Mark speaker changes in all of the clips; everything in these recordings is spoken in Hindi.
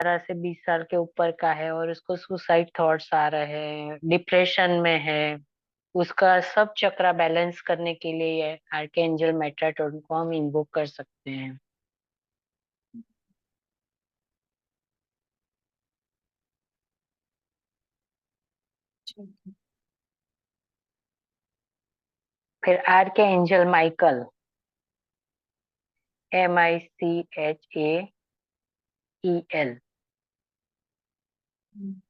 Speaker 1: से 20 साल के ऊपर का है और उसको सुसाइड थॉट्स आ रहे हैं, डिप्रेशन में है, उसका सब चक्रा बैलेंस करने के लिए आर्कएंजल मेटाट्रॉन को हम इन्वोक कर सकते हैं।
Speaker 2: ठीक है।
Speaker 1: फिर आर्कएंजल माइकल, MICHAEL,
Speaker 2: हम्म,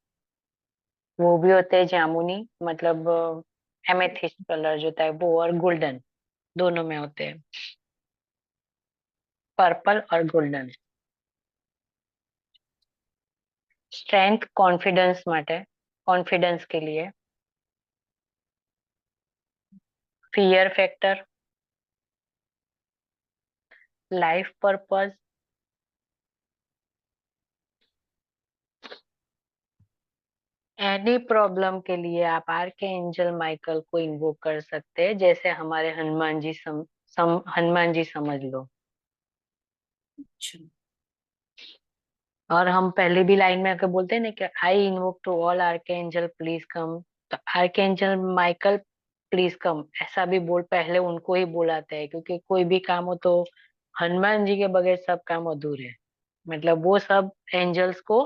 Speaker 1: वो भी होते हैं जामुनी, मतलब एमेथिस्ट कलर जो होता है वो, और गोल्डन, दोनों में होते हैं, पर्पल और गोल्डन। स्ट्रेंथ कॉन्फिडेंस માટે, कॉन्फिडेंस के लिए। Fear factor, life purpose, any problem के लिए आप आर्के एंजल माइकल को इन्वोक कर सकते हैं, जैसे हमारे हनुमान जी हनुमान जी समझ लो।
Speaker 2: अच्छा।
Speaker 1: और हम पहले भी लाइन में आके बोलते हैं ना कि I invoke to all archangel please come, तो archangel Michael please come ऐसा भी बोल, पहले उनको ही बुलाते हैं, क्योंकि कोई भी काम हो तो हनुमान जी के बगैर सब काम अधूरे हैं। मतलब वो सब एंजल्स को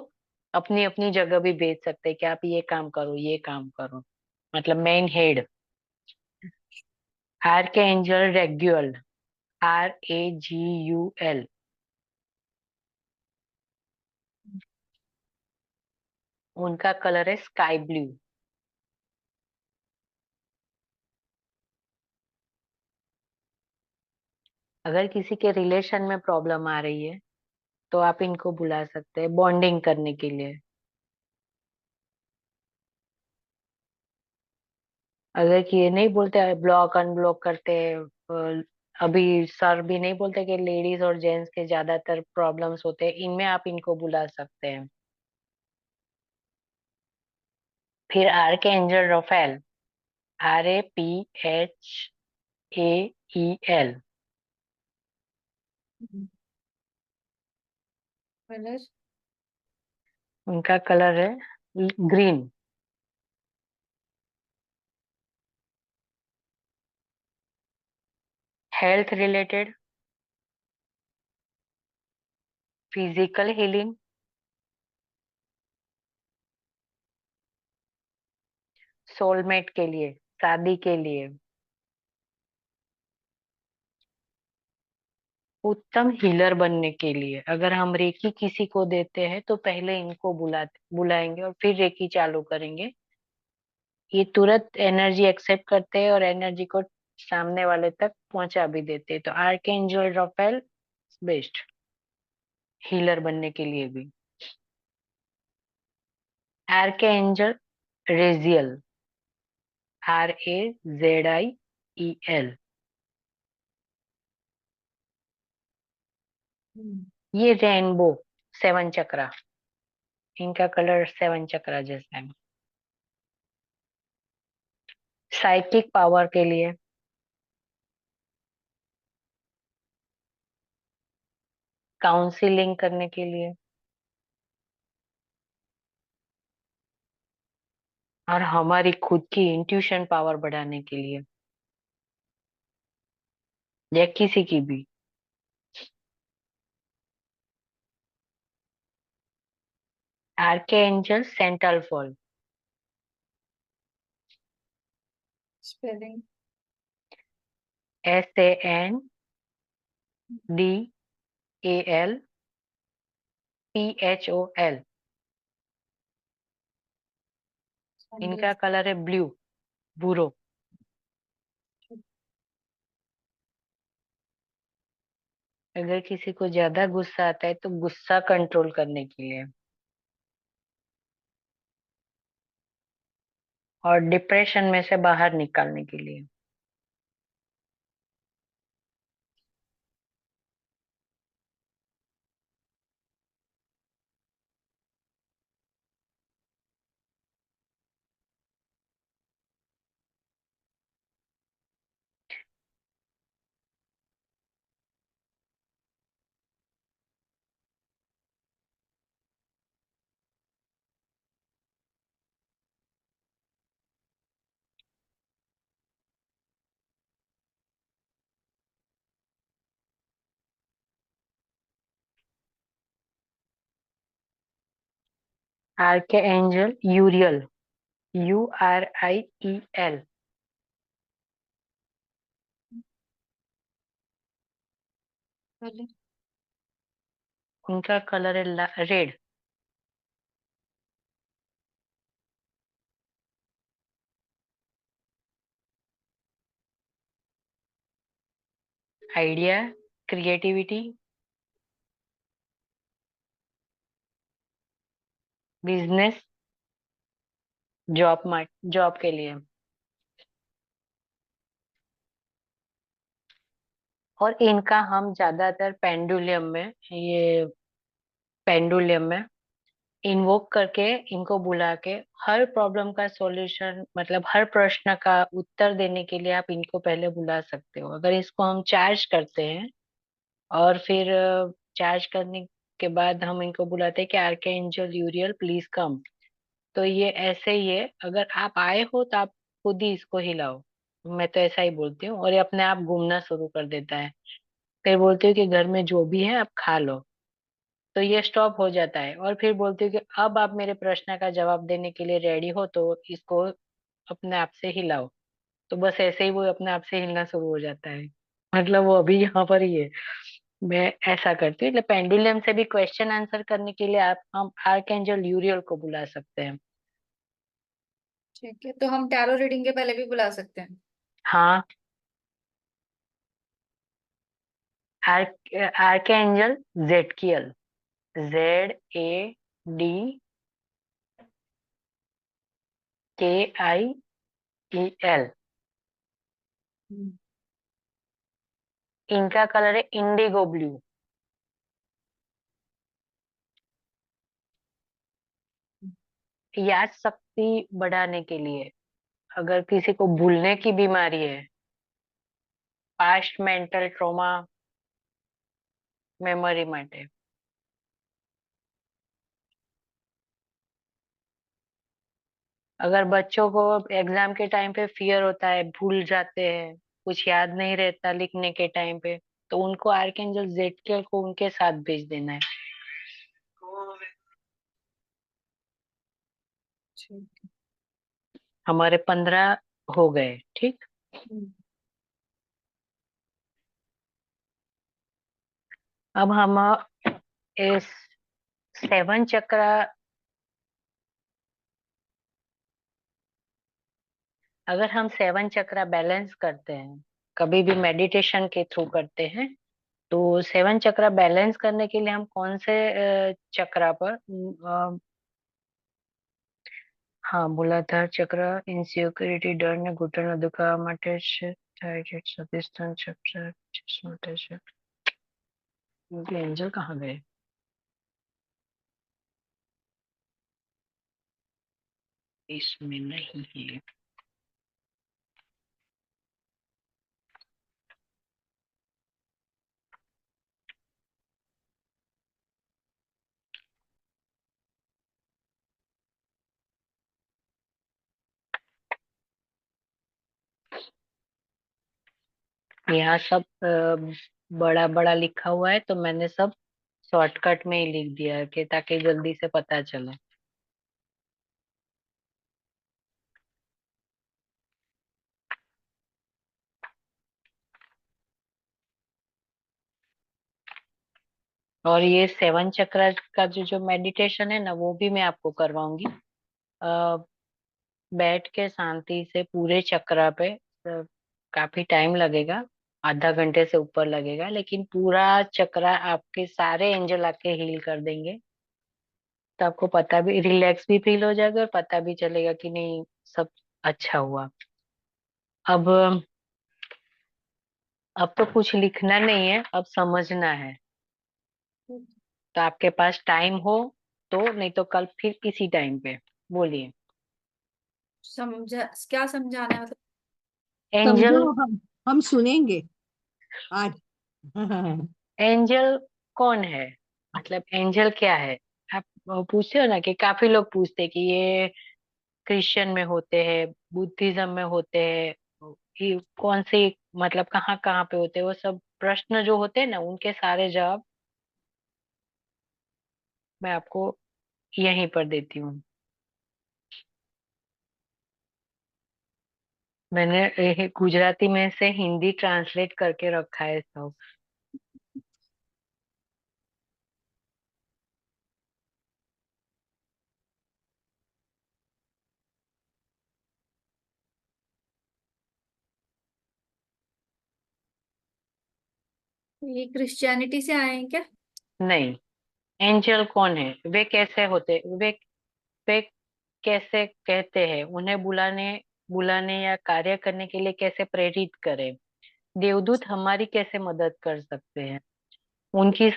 Speaker 1: अपनी अपनी जगह भी भेज सकते हैं कि आप ये काम करो, ये काम करो, मतलब मेन हेड। आर्के एंजल रेग्युअल, RAGUL, उनका कलर है स्काई ब्लू। अगर किसी के रिलेशन में प्रॉब्लम आ रही है तो आप इनको बुला सकते हैं बॉन्डिंग करने के लिए। अगर कि ये नहीं बोलते ब्लॉक अनब्लॉक करते अभी सर भी नहीं बोलते कि लेडीज और जेंट्स के ज्यादातर प्रॉब्लम्स होते हैं, इनमें आप इनको बुला सकते हैं। फिर आर्के एंजल राफेल, RAPHAEL,
Speaker 2: कलर।
Speaker 1: उनका कलर है green. Health related, physical healing, soulmate के लिए, शादी के लिए, उत्तम हीलर बनने के लिए। अगर हम रेकी किसी को देते हैं तो पहले इनको बुलाएंगे और फिर रेकी चालू करेंगे। ये तुरंत एनर्जी एक्सेप्ट करते हैं और एनर्जी को सामने वाले तक पहुंचा भी देते हैं। तो आर्कएंजल राफेल बेस्ट हीलर बनने के लिए भी। आर्कएंजल रेजियल, RAZIEL,
Speaker 2: हम्म,
Speaker 1: ये रेनबो, सेवन चक्रा, इनका कलर सेवन चक्रा जैसा है। साइकिक पावर के लिए, काउंसलिंग करने के लिए, और हमारी खुद की इंट्यूशन पावर बढ़ाने के लिए, या किसी की भी। Archangel Sandalphon,
Speaker 2: spelling.
Speaker 1: SANDALPHOL,
Speaker 2: Sunday.
Speaker 1: इनका कलर है ब्लू, भूरो। अगर किसी को ज्यादा गुस्सा आता है तो गुस्सा कंट्रोल करने के लिए, और डिप्रेशन में से बाहर निकालने के लिए। आर के एंजल यूरियल, URIEL।
Speaker 2: पहले।
Speaker 1: उनका कलर है red. Idea, creativity, business, job के लिए। और इनका हम ज्यादातर पेंडुलियम में इन्वोक करके, इनको बुला के हर प्रॉब्लम का सॉल्यूशन, मतलब हर प्रश्न का उत्तर देने के लिए आप इनको पहले बुला सकते हो। अगर इसको हम चार्ज करते हैं और फिर चार्ज करने के बाद हम इनको बुलाते हैं कि आर्के एंजल यूरियल प्लीज कम, तो ये ऐसे ही है। अगर आप आए हो तो आप खुद ही इसको हिलाओ, मैं तो ऐसा ही बोलती हूँ, और ये अपने आप घूमना शुरू कर देता है। फिर बोलती हूँ कि घर में जो भी है आप खा लो, तो ये स्टॉप हो जाता है। और फिर बोलती हूँ कि अब आप मेरे प्रश्न का जवाब देने के लिए रेडी हो तो इसको अपने आप से हिलाओ, तो बस ऐसे ही वो अपने आप से हिलना शुरू हो जाता है। मतलब वो अभी यहाँ पर ही है। मैं ऐसा करती हूँ, मतलब पेंडुलम से भी क्वेश्चन आंसर करने के लिए आप हम आर्कएंजल यूरियल को बुला सकते हैं।
Speaker 2: ठीक है, तो हम टैरो रीडिंग के पहले भी बुला सकते हैं।
Speaker 1: हाँ, आर्कएंजल जेडकियल, ZADKIEL।
Speaker 2: हम्म।
Speaker 1: इनका कलर है इंडिगो ब्लू। याद शक्ति बढ़ाने के लिए, अगर किसी को भूलने की बीमारी है, पास्ट मेंटल ट्रॉमा, मेमोरी માટે। अगर बच्चों को एग्जाम के टाइम पे फियर होता है, भूल जाते हैं, कुछ याद नहीं रहता लिखने के टाइम पे, तो उनको आर्कएंजल जेडकियल को उनके साथ भेज देना है।
Speaker 2: ठीक।
Speaker 1: हमारे 15 हो गए, ठीक।
Speaker 2: हम्म।
Speaker 1: अब हम इस 7 चक्र, अगर हम 7 चक्र बैलेंस करते हैं, कभी भी मेडिटेशन के थ्रू करते हैं, तो 7 चक्र बैलेंस करने के लिए हम कौन से चक्रा पर हाँ, मूलाधार चक्र ઇન્સિક્યોરિટી ડરને ઘૂંટણના દુખાવા માટે છે, થાય છે સ્વાદિષ્ટાન ચક્ર जिस માટે છે। ये एंजल कहाँ गए? इसमें नहीं है। यहाँ सब बड़ा बड़ा लिखा हुआ है, तो मैंने सब शॉर्टकट में ही लिख दिया है कि ताकि जल्दी से पता चले। और ये 7 चक्र का जो मेडिटेशन है ना, वो भी मैं आपको करवाऊंगी। बैठ के शांति से पूरे चक्रा पे, काफी टाइम लगेगा, आधा घंटे से ऊपर लगेगा, लेकिन पूरा चक्रा आपके सारे एंजल आके हील कर देंगे। तो आपको पता भी, रिलैक्स भी फील हो जाएगा और पता भी चलेगा कि नहीं, सब अच्छा हुआ। अब अब तो कुछ लिखना नहीं है, अब समझना है। तो आपके पास टाइम हो तो, नहीं तो कल फिर इसी टाइम पे बोलिए।
Speaker 2: समझा, क्या समझाना है मतलब?
Speaker 1: एंजल,
Speaker 3: समझाओ, हम सुनेंगे आज।
Speaker 1: एंजल कौन है, मतलब एंजल क्या है? आप पूछते हो ना, कि काफी लोग पूछते हैं कि ये क्रिश्चियन में होते हैं, बुद्धिज्म में होते हैं, ये कौन सी, मतलब कहाँ कहाँ पे होते हैं, वो सब प्रश्न जो होते हैं ना, उनके सारे जवाब मैं आपको यहीं पर देती हूँ। मैंने ये गुजराती में से हिंदी ट्रांसलेट करके रखा है सब।
Speaker 2: ये क्रिश्चियनिटी से आए हैं क्या?
Speaker 1: नहीं। एंजल कौन है, वे कैसे होते, वे कैसे कहते हैं, उन्हें बुलाने बुलाने या कार्य करने के लिए कैसे प्रेरित करें। देवदूत हमारी कैसे मदद कर सकते हैं, उनकी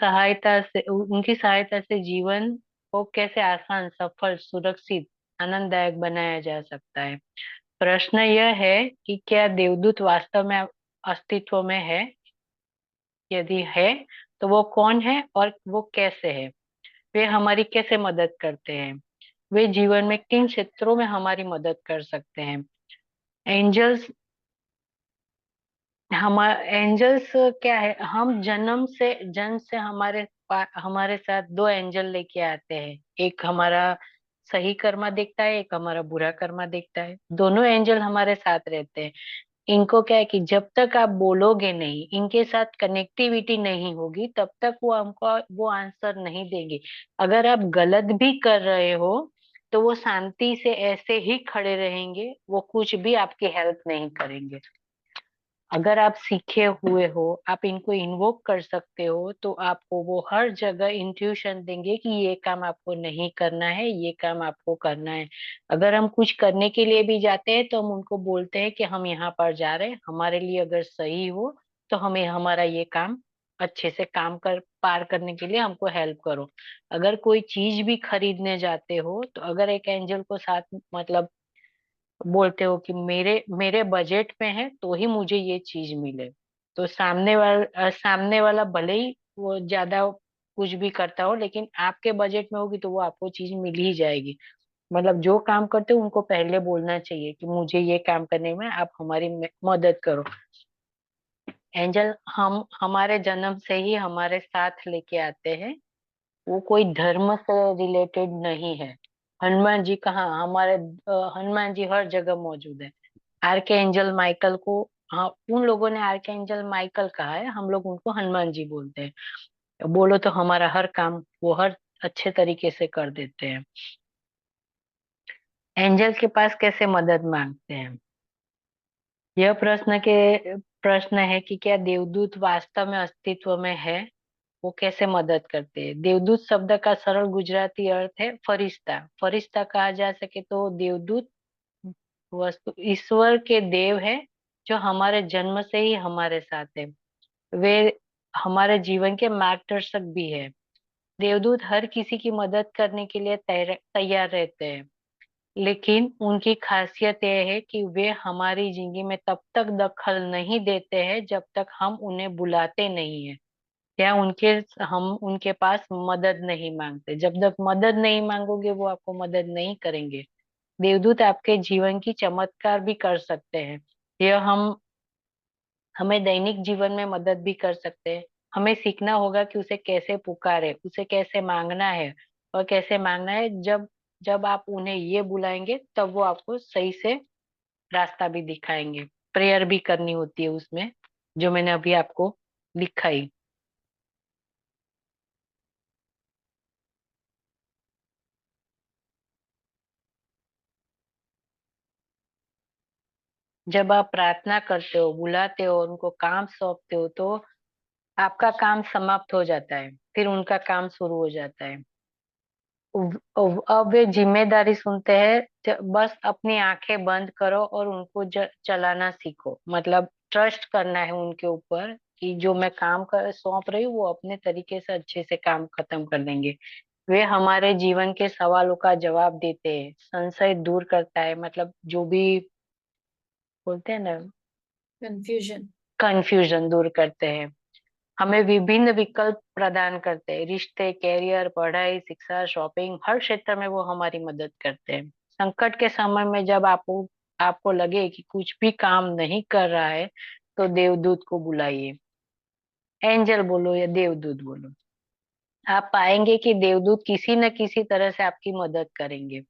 Speaker 1: सहायता से जीवन को कैसे आसान, सफल, सुरक्षित, आनंददायक बनाया जा सकता है। प्रश्न यह है कि क्या देवदूत वास्तव में अस्तित्व में है। यदि है तो वो कौन है और वो कैसे है। वे हमारी कैसे मदद करते हैं। वे जीवन में किन क्षेत्रों में हमारी मदद कर सकते हैं। एंजल्स एंजल्स क्या है, हम जन्म से हमारे साथ दो एंजल लेके आते हैं। एक हमारा सही कर्मा देखता है, एक हमारा बुरा कर्मा देखता है। दोनों एंजल हमारे साथ रहते हैं। इनको क्या है कि जब तक आप बोलोगे नहीं, इनके साथ कनेक्टिविटी नहीं होगी, तब तक वो हमको वो आंसर नहीं देंगे। अगर आप गलत भी कर रहे हो तो वो शांति से ऐसे ही खड़े रहेंगे, वो कुछ भी आपकी हेल्प नहीं करेंगे। अगर आप सीखे हुए हो, आप इनको इन्वोक कर सकते हो, तो आपको वो हर जगह इंट्यूशन देंगे कि ये काम आपको नहीं करना है, ये काम आपको करना है। अगर हम कुछ करने के लिए भी जाते हैं तो हम उनको बोलते हैं कि हम यहाँ पर जा रहे हैं, हमारे लिए अगर सही हो तो हमें हमारा ये काम अच्छे से काम कर पार करने के लिए हमको हेल्प करो। अगर कोई चीज भी खरीदने जाते हो तो अगर एक एंजल को साथ मतलब बोलते हो कि मेरे मेरे बजट में है तो ही मुझे ये चीज मिले, तो सामने वाला भले ही वो ज्यादा कुछ भी करता हो, लेकिन आपके बजट में होगी तो वो आपको चीज मिल ही जाएगी। मतलब जो काम करते हो उनको पहले बोलना चाहिए कि मुझे ये काम करने में आप हमारी मदद करो। एंजल हम हमारे जन्म से ही हमारे साथ लेके आते हैं। वो कोई धर्म से रिलेटेड नहीं है। हनुमान जी कहाँ हमारे हनुमान जी हर जगह मौजूद है। आर्के एंजल माइकल को, हाँ, उन लोगों ने आर्के एंजल माइकल कहा है, हम लोग उनको हनुमान जी बोलते हैं। बोलो तो हमारा हर काम वो हर अच्छे तरीके से कर देते हैं। एंजल के पास कैसे मदद मांगते हैं। यह प्रश्न है कि क्या देवदूत वास्तव में अस्तित्व में है। वो कैसे मदद करते हैं। देवदूत शब्द का सरल गुजराती अर्थ है फरिश्ता। फरिश्ता कहा जा सके तो देवदूत वस्तु ईश्वर के देव है, जो हमारे जन्म से ही हमारे साथ है। वे हमारे जीवन के मार्गदर्शक भी है। देवदूत हर किसी की मदद करने के लिए तैयार रहते हैं, लेकिन उनकी खासियत यह है कि वे हमारी जिंदगी में तब तक दखल नहीं देते हैं जब तक हम उन्हें बुलाते नहीं है, या हम उनके पास मदद नहीं मांगते। जब तक मदद नहीं मांगोगे वो आपको मदद नहीं करेंगे। देवदूत आपके जीवन की चमत्कार भी कर सकते हैं। यह हमें दैनिक जीवन में मदद भी कर सकते हैं। हमें सीखना होगा कि उसे कैसे पुकारे, उसे कैसे मांगना है, और कैसे मांगना है। जब जब आप उन्हें ये बुलाएंगे तब वो आपको सही से रास्ता भी दिखाएंगे। प्रेयर भी करनी होती है उसमें, जो मैंने अभी आपको दिखाई। जब आप प्रार्थना करते हो, बुलाते हो, उनको काम सौंपते हो, तो आपका काम समाप्त हो जाता है, फिर उनका काम शुरू हो जाता है। अब वे जिम्मेदारी सुनते हैं। बस अपनी आंखें बंद करो और उनको चलाना सीखो। मतलब ट्रस्ट करना है उनके ऊपर कि जो मैं काम कर सौंप रही हूँ वो अपने तरीके से अच्छे से काम खत्म कर देंगे। वे हमारे जीवन के सवालों का जवाब देते हैं, संशय दूर करता है, मतलब जो भी बोलते हैं ना,
Speaker 2: कंफ्यूजन।
Speaker 1: कंफ्यूजन दूर करते हैं। हमें विभिन्न विकल्प प्रदान करते हैं। रिश्ते, कैरियर, पढ़ाई, शिक्षा, शॉपिंग, हर क्षेत्र में वो हमारी मदद करते हैं। संकट के समय में जब आपको लगे कि कुछ भी काम नहीं कर रहा है, तो देवदूत को बुलाइए। एंजल बोलो या देवदूत बोलो, आप पाएंगे कि देवदूत किसी न किसी तरह से आपकी मदद करेंगे।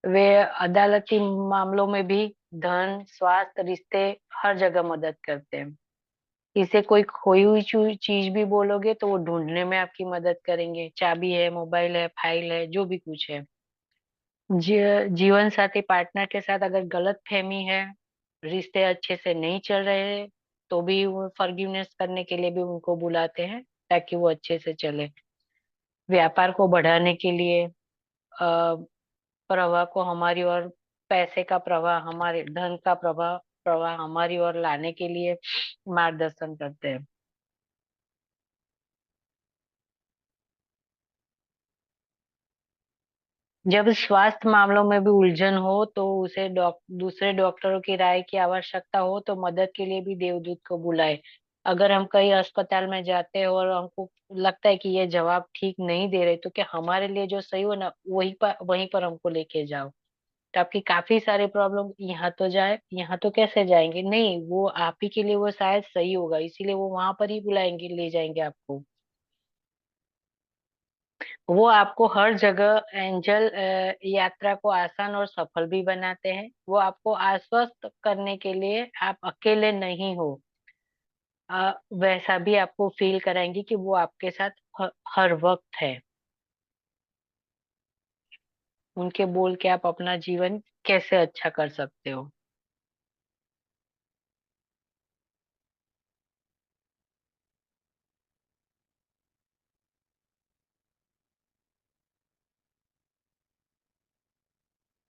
Speaker 1: वे अदालती मामलों में भी धन, स्वास्थ्य, रिश्ते, हर जगह मदद करते हैं। इसे कोई खोई हुई चीज भी बोलोगे तो वो ढूंढने में आपकी मदद करेंगे। चाबी है, मोबाइल है, फाइल है, जो भी कुछ है। जीवन साथी पार्टनर के साथ अगर गलत फहमी है, रिश्ते अच्छे से नहीं चल रहे, तो भी वो फॉरगिवनेस करने के लिए भी उनको बुलाते हैं, ताकि वो अच्छे से चले। व्यापार को बढ़ाने के लिए, प्रवाह को हमारी ओर, पैसे का प्रवाह, हमारे धन का प्रवाह प्रवाह हमारी ओर लाने के लिए मार्गदर्शन करते हैं। जब स्वास्थ्य मामलों में भी उलझन हो तो उसे दूसरे डॉक्टरों की राय की आवश्यकता हो तो मदद के लिए भी देवदूत को बुलाए। अगर हम कहीं अस्पताल में जाते हैं और हमको लगता है कि ये जवाब ठीक नहीं दे रहे, तो क्या हमारे लिए जो सही हो ना, वहीं पर हमको लेके जाओ। तो आपकी काफी सारे प्रॉब्लम यहाँ तो जाए, यहाँ तो कैसे जाएंगे, नहीं वो आप ही के लिए वो शायद सही होगा, इसीलिए वो वहां पर ही बुलाएंगे, ले जाएंगे आपको। वो आपको हर जगह एंजल यात्रा को आसान और सफल भी बनाते हैं। वो आपको आश्वस्त करने के लिए आप अकेले नहीं हो, वैसा भी आपको फील कराएंगे कि वो आपके साथ हर वक्त है। उनके बोल के आप अपना जीवन कैसे अच्छा कर सकते हो।